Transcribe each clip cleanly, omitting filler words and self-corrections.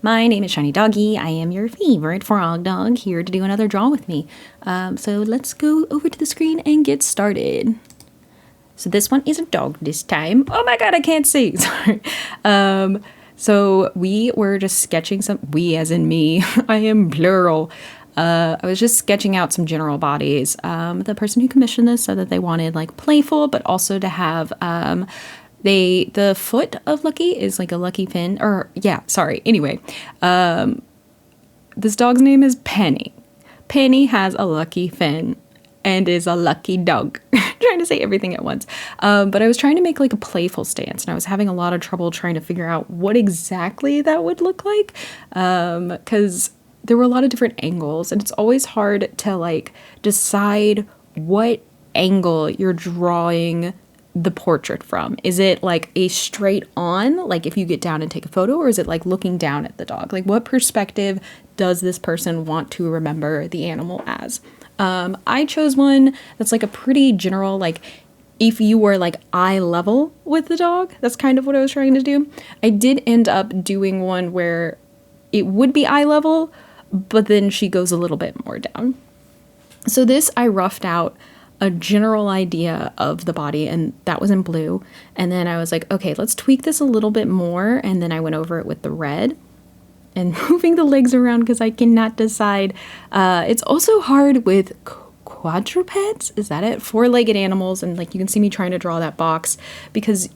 My name is Shiny Doggy. I am your favorite frog dog here to do another draw with me. So let's go over to the screen and get started. So this one is a dog this time. Oh my god, I can't see. Sorry. So we were just sketching we as in me. I am plural. I was just sketching out some general bodies. The person who commissioned this said that they wanted like playful, but also to have the foot of Lucky is like a lucky fin, or yeah, sorry. Anyway, this dog's name is Penny. Penny has a lucky fin and is a lucky dog. Trying to say everything at once. But I was trying to make like a playful stance, and I was having a lot of trouble trying to figure out what exactly that would look like. Because there were a lot of different angles, and it's always hard to like decide what angle you're drawing the portrait from. Is it like a straight on, like if you get down and take a photo, or is it like looking down at the dog? Like what perspective does this person want to remember the animal as? I chose one that's like a pretty general, like if you were like eye level with the dog, that's kind of what I was trying to do. I did end up doing one where it would be eye level, but then she goes a little bit more down. So this, I roughed out a general idea of the body, and that was in blue. And then I was like, okay, let's tweak this a little bit more. And then I went over it with the red and moving the legs around because I cannot decide. It's also hard with quadrupeds. Is that it? Four-legged animals. And like you can see me trying to draw that box because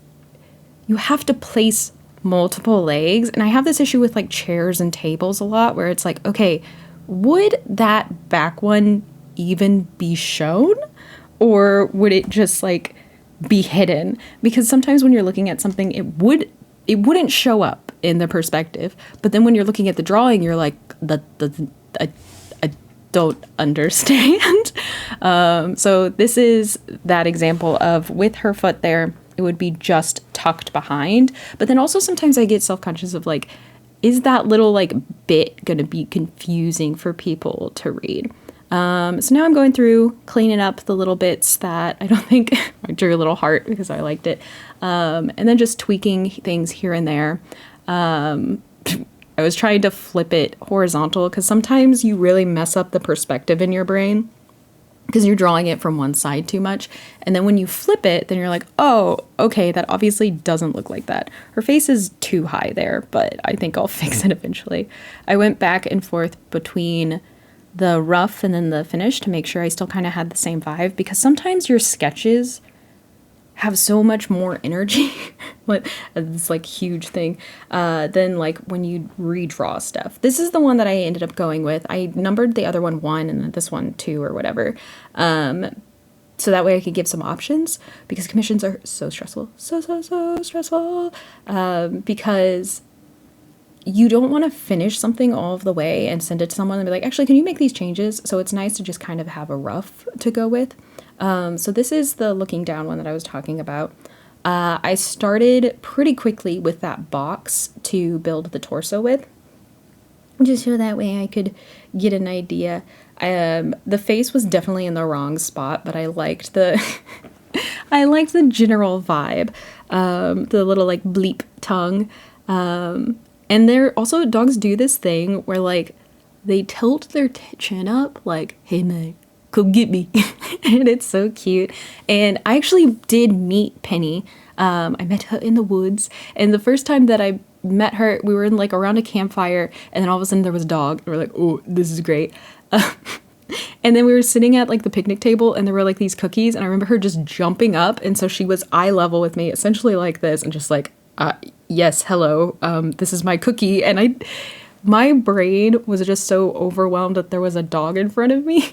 you have to place multiple legs. And I have this issue with like chairs and tables a lot where it's like, okay, would that back one even be shown? Or would it just like be hidden? Because sometimes when you're looking at something, it wouldn't show up in the perspective. But then when you're looking at the drawing, you're like, I don't understand. So this is that example of with her foot there, it would be just tucked behind. But then also sometimes I get self-conscious of like, is that little like bit going to be confusing for people to read? So now I'm going through, cleaning up the little bits that I don't think I drew a little heart because I liked it. And then just tweaking things here and there. I was trying to flip it horizontal because sometimes you really mess up the perspective in your brain because you're drawing it from one side too much. And then when you flip it, then you're like, oh, okay, that obviously doesn't look like that. Her face is too high there, but I think I'll fix it eventually. I went back and forth between the rough and then the finish to make sure I still kind of had the same vibe, because sometimes your sketches have so much more energy, but this like huge thing, than like when you redraw stuff. This is the one that I ended up going with. I numbered the other one 1 and this one 2 or whatever. So that way I could give some options, because commissions are so stressful, so stressful, because you don't want to finish something all of the way and send it to someone and be like, actually, can you make these changes? So it's nice to just kind of have a rough to go with. So this is the looking down one that I was talking about. I started pretty quickly with that box to build the torso with, just so that way I could get an idea. The face was definitely in the wrong spot, but I liked the I liked the general vibe. The little like bleep tongue. And there also, dogs do this thing where like they tilt their chin up like, hey man, come get me. And it's so cute. And I actually did meet Penny. I met her in the woods. And the first time that I met her, we were in like around a campfire, and then all of a sudden there was a dog. And we're like, oh, this is great. And then we were sitting at like the picnic table, and there were like these cookies, and I remember her just jumping up. And so she was eye level with me, essentially like this, and just like, yes, hello, this is my cookie. And my brain was just so overwhelmed that there was a dog in front of me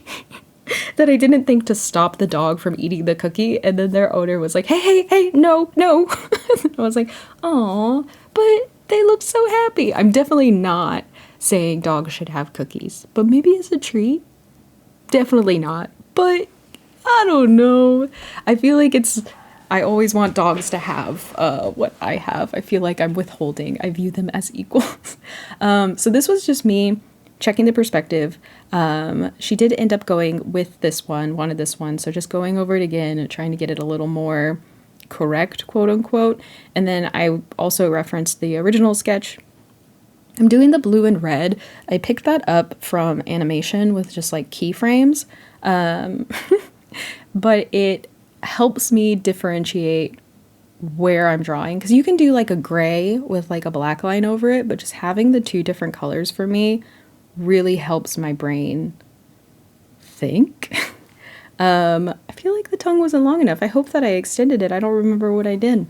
that I didn't think to stop the dog from eating the cookie. And then their owner was like, hey, no. I was like, aw, but they look so happy. I'm definitely not saying dogs should have cookies, but maybe as a treat. Definitely not, but I don't know. I feel like I always want dogs to have what I have. I feel like I'm withholding. I view them as equals. So this was just me checking the perspective. She did end up going with this one, wanted this one. So just going over it again and trying to get it a little more correct, quote unquote. And then I also referenced the original sketch I'm doing the blue and red. I picked that up from animation with just like keyframes, but it helps me differentiate where I'm drawing, because you can do like a gray with like a black line over it, but just having the two different colors for me really helps my brain think. I feel like the tongue wasn't long enough. I hope that I extended it. I don't remember what I did.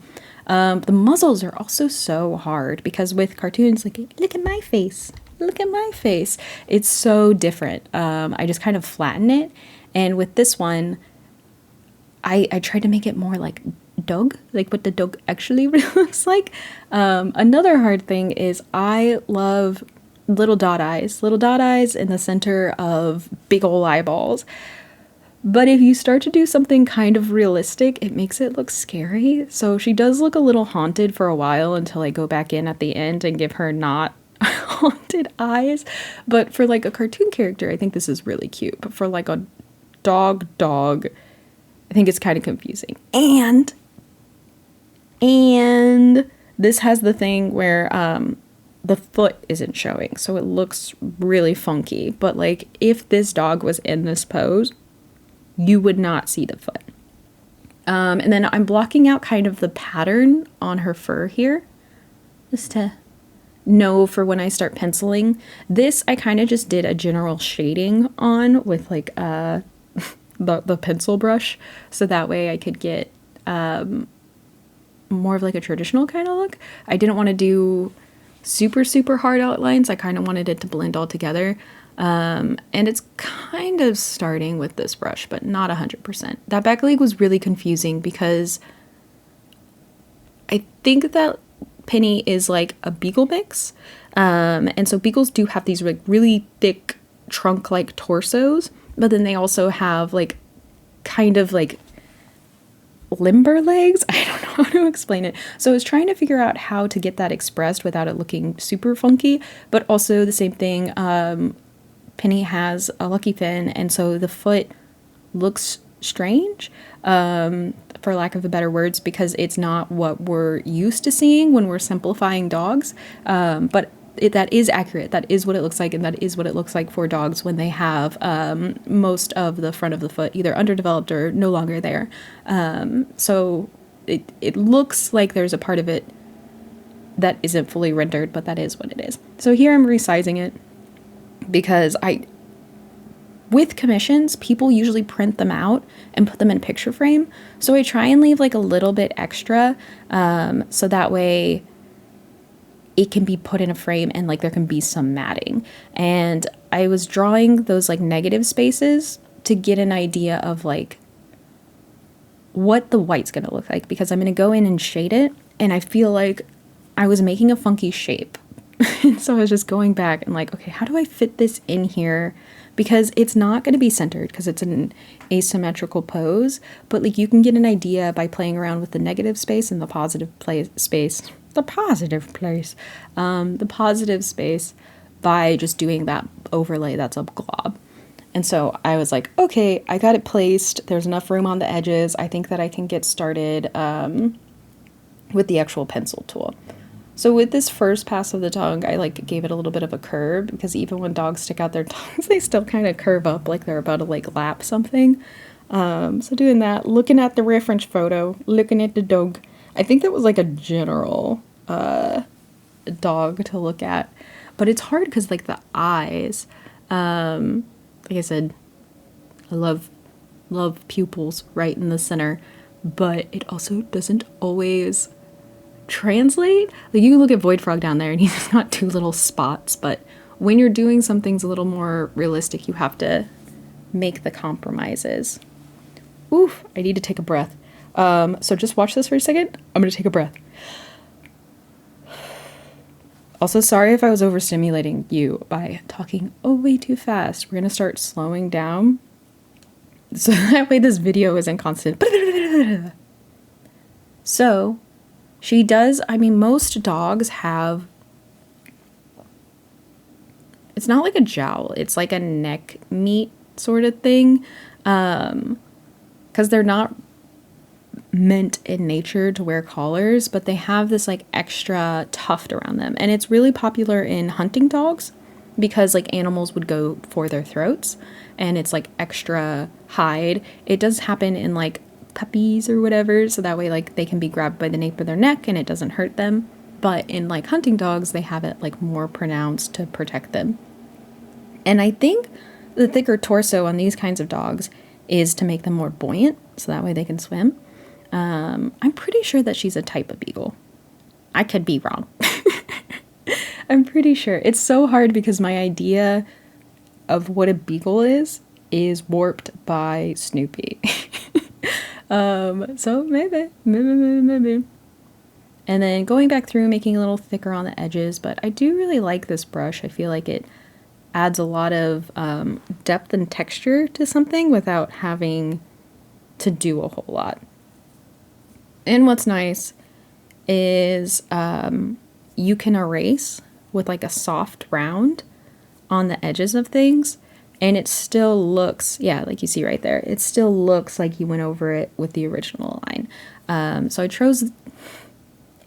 The muzzles are also so hard because with cartoons, like, look at my face, look at my face. It's so different. I just kind of flatten it. And with this one, I tried to make it more like dog, like what the dog actually really looks like. Another hard thing is I love little dot eyes in the center of big ol' eyeballs. But if you start to do something kind of realistic, it makes it look scary. So she does look a little haunted for a while until I go back in at the end and give her not haunted eyes. But for like a cartoon character, I think this is really cute. But for like a dog, I think it's kind of confusing. And this has the thing where the foot isn't showing, so it looks really funky. But like if this dog was in this pose, you would not see the foot. And then I'm blocking out kind of the pattern on her fur here, just to know for when I start penciling. This I kind of just did a general shading on with like the pencil brush, so that way I could get more of like a traditional kind of look. I didn't want to do super hard outlines. I kind of wanted it to blend all together. And it's kind of starting with this brush, but not 100%. That back leg was really confusing because I think that Penny is like a beagle mix. And so beagles do have these like really thick trunk-like torsos, but then they also have like kind of like limber legs. I don't know how to explain it. So I was trying to figure out how to get that expressed without it looking super funky, but also the same thing. Penny has a lucky fin, and so the foot looks strange, for lack of a better words, because it's not what we're used to seeing when we're simplifying dogs. But that is accurate. That is what it looks like, and that is what it looks like for dogs when they have most of the front of the foot either underdeveloped or no longer there. So it looks like there's a part of it that isn't fully rendered, but that is what it is. So here I'm resizing it, because with commissions, people usually print them out and put them in picture frame. So I try and leave like a little bit extra, so that way it can be put in a frame and like there can be some matting. And I was drawing those like negative spaces to get an idea of like what the white's gonna look like, because I'm gonna go in and shade it, and I feel like I was making a funky shape. So I was just going back and like, okay, how do I fit this in here? Because it's not going to be centered because it's an asymmetrical pose, but like you can get an idea by playing around with the negative space and the positive the positive space by just doing that overlay that's a glob. And so I was like, okay, I got it placed. There's enough room on the edges. I think that I can get started with the actual pencil tool. So with this first pass of the tongue, I like gave it a little bit of a curve, because even when dogs stick out their tongues, they still kind of curve up like they're about to like lap something. So doing that, looking at the reference photo, looking at the dog. I think that was like a general dog to look at, but it's hard because like the eyes, like I said, I love pupils right in the center, but it also doesn't always translate. Like you can look at Void Frog down there and he's got two little spots, but when you're doing some things a little more realistic, you have to make the compromises. Oof, I need to take a breath. So just watch this for a second. I'm gonna take a breath. Also, sorry if I was overstimulating you by talking way too fast. We're gonna start slowing down so that way this video isn't constant. So she does, I mean, most dogs have, it's not like a jowl, it's like a neck meat sort of thing, because they're not meant in nature to wear collars, but they have this like extra tuft around them. And it's really popular in hunting dogs because like animals would go for their throats and it's like extra hide. It does happen in like puppies or whatever, so that way like they can be grabbed by the nape of their neck and it doesn't hurt them. But in like hunting dogs, they have it like more pronounced to protect them. And I think the thicker torso on these kinds of dogs is to make them more buoyant, so that way they can swim. I'm pretty sure that she's a type of beagle. I could be wrong. I'm pretty sure. It's so hard because my idea of what a beagle is warped by Snoopy. So maybe. And then going back through, making a little thicker on the edges, but I do really like this brush. I feel like it adds a lot of depth and texture to something without having to do a whole lot. And what's nice is you can erase with like a soft round on the edges of things, and it still looks, yeah, like you see right there, it still looks like you went over it with the original line. So I chose,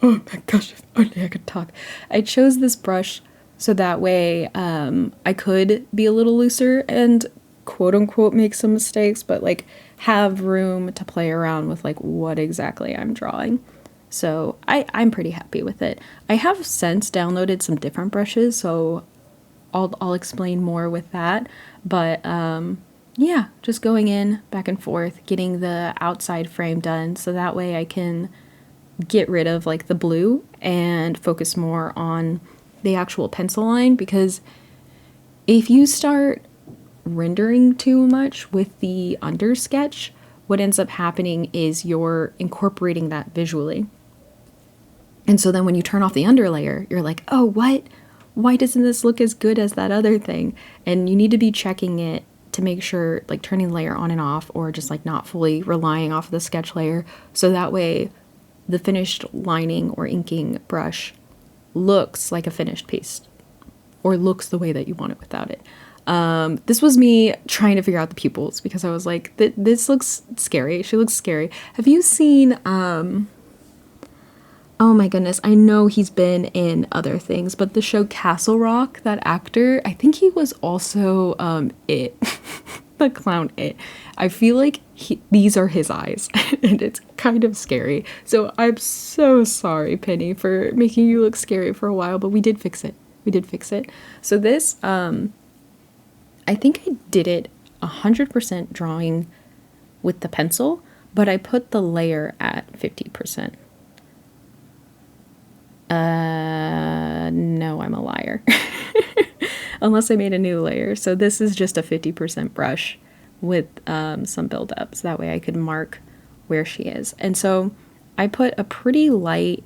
oh my gosh, if only I could talk. I chose this brush so that way I could be a little looser and quote unquote make some mistakes, but like have room to play around with like what exactly I'm drawing. So I'm pretty happy with it. I have since downloaded some different brushes, so I'll explain more with that. But yeah, just going in back and forth, getting the outside frame done so that way I can get rid of like the blue and focus more on the actual pencil line, because if you start rendering too much with the under sketch, what ends up happening is you're incorporating that visually. And so then when you turn off the underlayer, you're like, oh, what? Why doesn't this look as good as that other thing? And you need to be checking it to make sure, like turning the layer on and off, or just like not fully relying off of the sketch layer. So that way the finished lining or inking brush looks like a finished piece, or looks the way that you want it without it. This was me trying to figure out the pupils, because I was like, this looks scary. She looks scary. Have you seen, oh my goodness, I know he's been in other things, but the show Castle Rock, that actor, I think he was also, It, the clown It. I feel like these are his eyes, and it's kind of scary. So I'm so sorry, Penny, for making you look scary for a while, but we did fix it. We did fix it. So this, I think I did it 100% drawing with the pencil, but I put the layer at 50%. No, I'm a liar. Unless I made a new layer. So this is just a 50% brush with some buildup, so that way I could mark where she is. And so I put a pretty light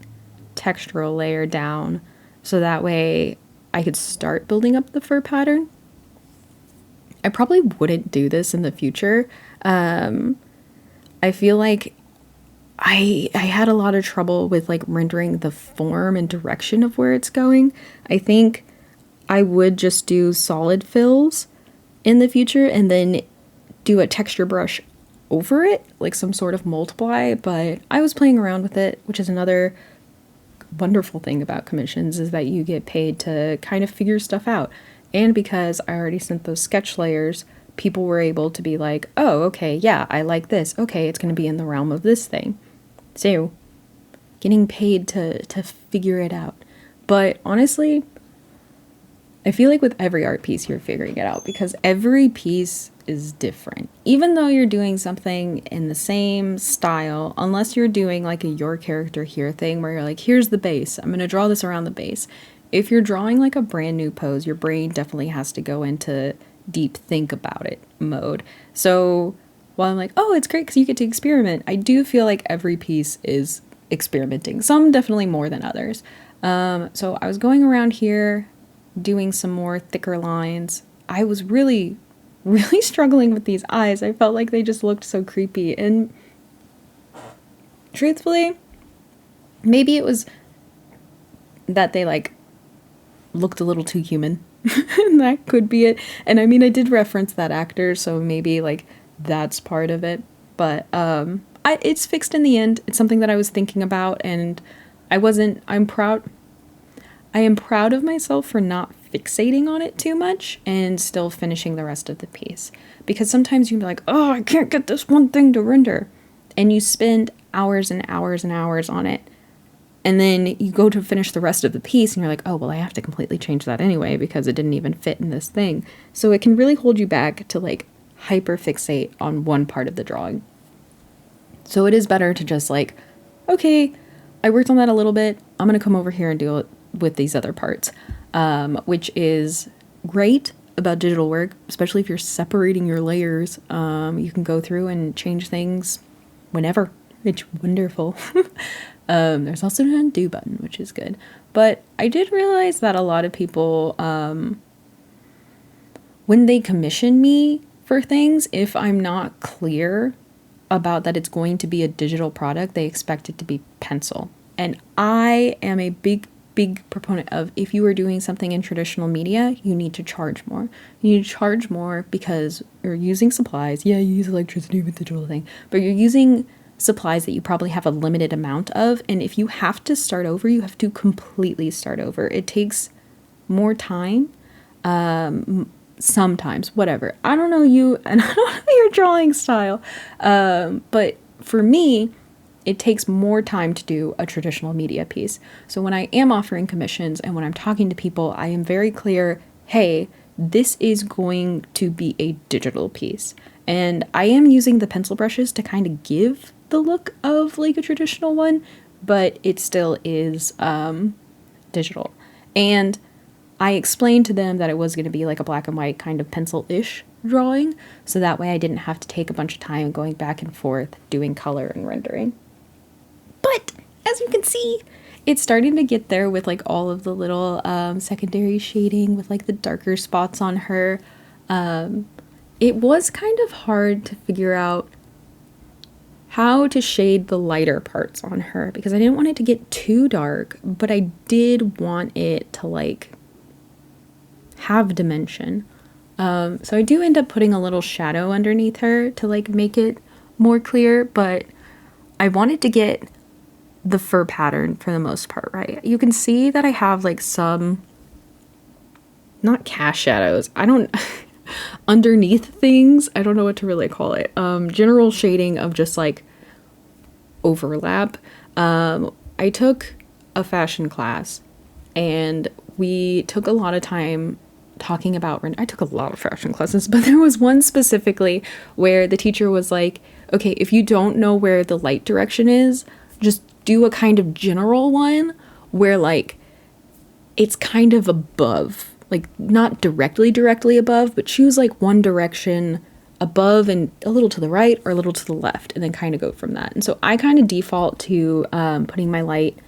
textural layer down, so that way I could start building up the fur pattern. I probably wouldn't do this in the future. I feel like I had a lot of trouble with like rendering the form and direction of where it's going. I think I would just do solid fills in the future and then do a texture brush over it, like some sort of multiply, but I was playing around with it, which is another wonderful thing about commissions, is that you get paid to kind of figure stuff out. And because I already sent those sketch layers, people were able to be like, oh, okay, yeah, I like this. Okay, it's going to be in the realm of this thing. So, getting paid to figure it out. But honestly, I feel like with every art piece, you're figuring it out, because every piece is different. Even though you're doing something in the same style, unless you're doing like a your character here thing where you're like, here's the base, I'm going to draw this around the base. If you're drawing like a brand new pose, your brain definitely has to go into deep think about it mode. So while I'm like, oh, it's great because you get to experiment, I do feel like every piece is experimenting. Some definitely more than others. So I was going around here doing some more thicker lines. I was really struggling with these eyes. I felt like they just looked so creepy. And truthfully, maybe it was that they like looked a little too human. That could be it. And I mean, I did reference that actor, so maybe like that's part of it. But it's fixed in the end. It's something that I was thinking about, and I am proud of myself for not fixating on it too much and still finishing the rest of the piece. Because sometimes you'd be like, oh, I can't get this one thing to render. And you spend hours and hours and hours on it. And then you go to finish the rest of the piece and you're like, oh, well, I have to completely change that anyway because it didn't even fit in this thing. So it can really hold you back to like hyper fixate on one part of the drawing. So it is better to just like, okay, I worked on that a little bit. I'm going to come over here and do it with these other parts, which is great about digital work, especially if you're separating your layers. You can go through and change things whenever. It's wonderful. There's also an undo button, which is good. But I did realize that a lot of people, when they commission me for things, if I'm not clear about that it's going to be a digital product, they expect it to be pencil. And I am a big proponent of, if you are doing something in traditional media, you need to charge more. You need to charge more because you're using supplies. Yeah, you use electricity with the digital thing, but you're using supplies that you probably have a limited amount of. And if you have to start over, you have to completely start over. It takes more time. Sometimes, whatever. I don't know you, and I don't know your drawing style. But for me, it takes more time to do a traditional media piece. So when I am offering commissions and when I'm talking to people, I am very clear, hey, this is going to be a digital piece. And I am using the pencil brushes to kind of give the look of like a traditional one, but it still is digital. And I explained to them that it was going to be like a black and white kind of pencil-ish drawing, so that way I didn't have to take a bunch of time going back and forth doing color and rendering. But as you can see, it's starting to get there with like all of the little secondary shading with like the darker spots on her. It was kind of hard to figure out how to shade the lighter parts on her because I didn't want it to get too dark, but I did want it to like have dimension. So I do end up putting a little shadow underneath her to like make it more clear, but I wanted to get the fur pattern for the most part right. You can see that I have like some, not cast shadows, I don't underneath things, I don't know what to really call it, general shading of just like overlap. I took a fashion class and we took a lot of time talking about, I took a lot of fashion classes, but there was one specifically where the teacher was like, okay, if you don't know where the light direction is, just do a kind of general one where like it's kind of above, like not directly above, but choose like one direction above and a little to the right or a little to the left, and then kind of go from that. And so I kind of default to putting my light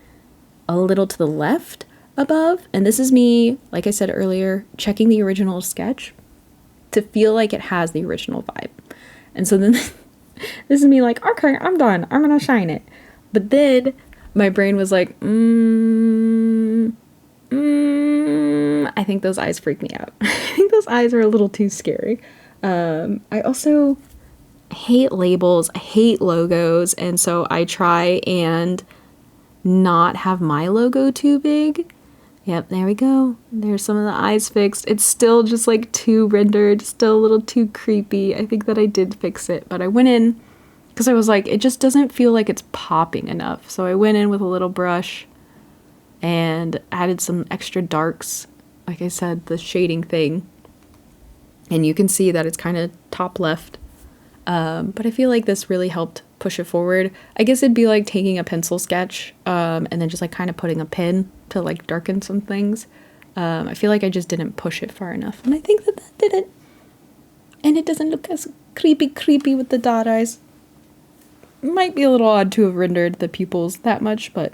a little to the left above. And this is me, like I said earlier, checking the original sketch to feel like it has the original vibe. And so then this is me like, okay, I'm done. I'm going to shine it. But then my brain was like, I think those eyes freak me out. I think those eyes are a little too scary. I also hate labels. I hate logos. And so I try and not have my logo too big. Yep, there we go. There's some of the eyes fixed. It's still just like too rendered, still a little too creepy. I think that I did fix it, but I went in because I was like, it just doesn't feel like it's popping enough. So I went in with a little brush and added some extra darks. Like I said, the shading thing. And you can see that it's kind of top left. But I feel like this really helped push it forward. I guess it'd be like taking a pencil sketch and then just like kind of putting a pen to like darken some things. I feel like I just didn't push it far enough. And I think that did it. And it doesn't look as creepy with the dot eyes. Might be a little odd to have rendered the pupils that much, but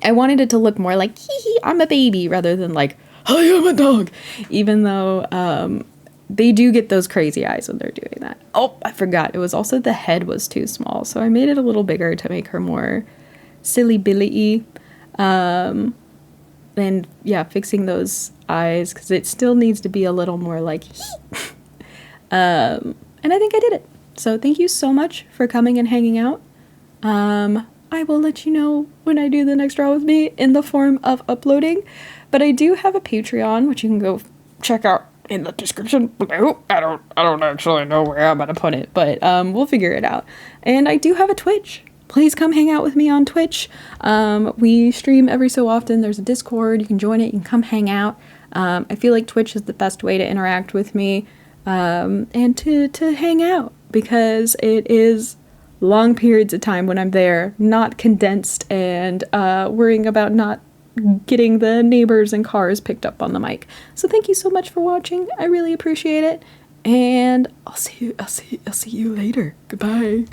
I wanted it to look more like, hee hee, I'm a baby, rather than like, I am a dog. Even though they do get those crazy eyes when they're doing that. Oh, I forgot. It was also the head was too small, so I made it a little bigger to make her more silly billy-y. And yeah, fixing those eyes because it still needs to be a little more like, and I think I did it. So thank you so much for coming and hanging out. I will let you know when I do the next Draw With Me in the form of uploading. But I do have a Patreon, which you can go check out in the description below. I don't actually know where I'm gonna put it, but we'll figure it out. And I do have a Twitch. Please come hang out with me on Twitch. We stream every so often. There's a Discord. You can join it. You can come hang out. I feel like Twitch is the best way to interact with me and to hang out, because it is long periods of time when I'm there, not condensed and worrying about not getting the neighbors and cars picked up on the mic. So thank you so much for watching. I really appreciate it. And I'll see you later. Goodbye.